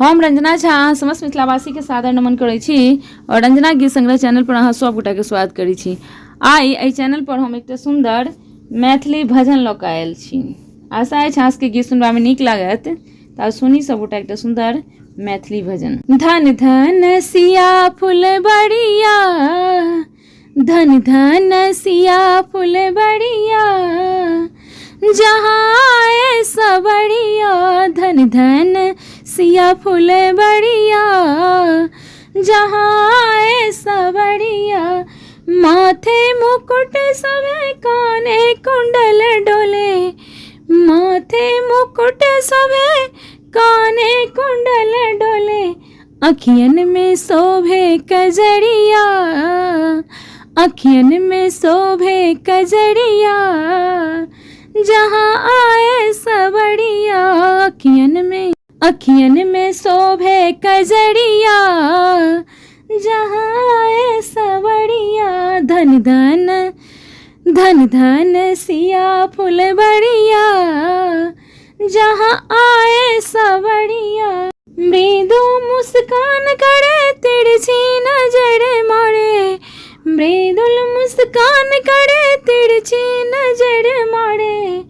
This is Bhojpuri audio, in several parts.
हम रंजना झा समस्त मिथिलावासी के सादर नमन करै छी और रंजना गीत संग्रह चैनल पर अहाँ सब गोटा के स्वागत करै छी। आई एहि चैनल पर हम एकटा सुंदर मैथिली भजन लऽ कऽ आयल छी। आशा अछि अहाँ सबके गीत सुनबा में नीक लागत। तऽ सुनी सब गोटा एकटा सुंदर मैथिली भजन। धन धन सिया फुलबरिया, धन धन सिया फुलबरिया, जहाँ आए सबरिया। धन धन सिया फुलबरिया, जहाँ आए सबरिया। माथे मुकुट सभे काने कुंडल डोले, माथे मुकुट सभे काने कुंडल डोले। अखियन में शोभे कजरिया, अखियन में शोभे कजरिया, जहाँ आए सबरिया। अखियन में शोभे कजरिया, जहाँ आए सबरिया। धन धन धन धन सिया फुलबरिया, जहाँ आए सबरिया। मृदु मुस्कान करे तिरछी नजर मारे, मृदुल मुस्कान करे तिरछी नजर मारे।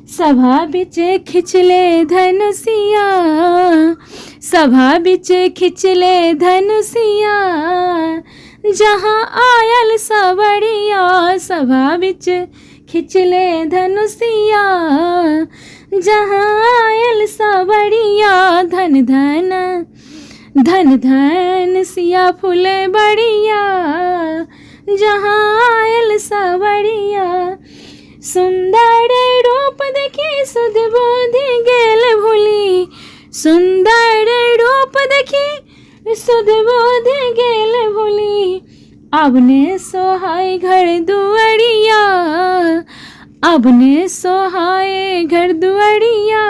सभा बिच खिचले धनुषिया, सभा बिच खिचले धनुषिया, जहाँ आयल सबरिया। सभा बिच खिचले धनुषिया, जहाँ आयल सबरिया। धन धन धन धन सिया फुलबरिया, जहाँ आयल सबरिया। सुंदर रूप देखी सुध बुद्धि गेल भूली, सुंदर रूप देखी सुध बुद्धि गेल भूली। अबने सोहाय घर दुआरिया, अबने सोहाय घर दुआरिया,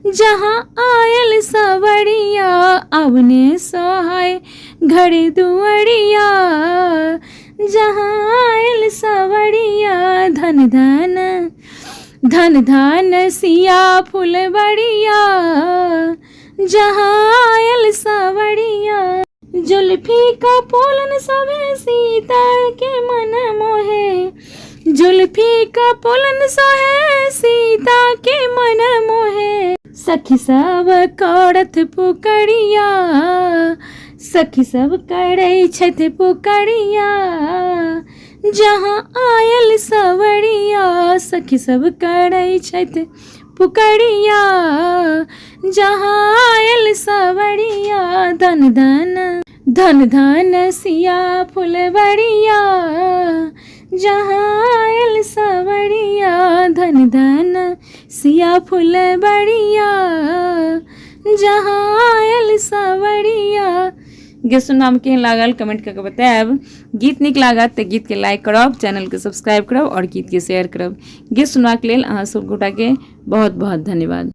जहाँ आयल सबरिया। अबने सोहाय घर दुआरिया, जहाँ आयल सबरिया। धन धन धन धन सिया फुलबरिया, जहाँ आयल सबरिया। जुल्फी का पोलन सभे सीता के मन मोहे, जुल्फी का पोलन सहे सीता के मन मोहे। सखी सब करत पुकरिया, सखी सब करै छथि पुकरिया, जहाँ आयल सबरिया। सखी सब करै छथि पुकरिया, जहाँ आयल सबरिया। धन धन धन धन सिया फुलबरिया, जहाँ आयल सबरिया। धन धन सिया फुलबरिया, जहाँ आयल सबरिया। गीत सुनना में केहन लागल कमेंट करके बताएब। गीत नीक लागत तो गीत के लाइक करब, चैनल के सब्सक्राइब करब और गीत के शेयर करब। गीत सुनवा के लेल अहाँ सब गोटा के बहुत बहुत धन्यवाद।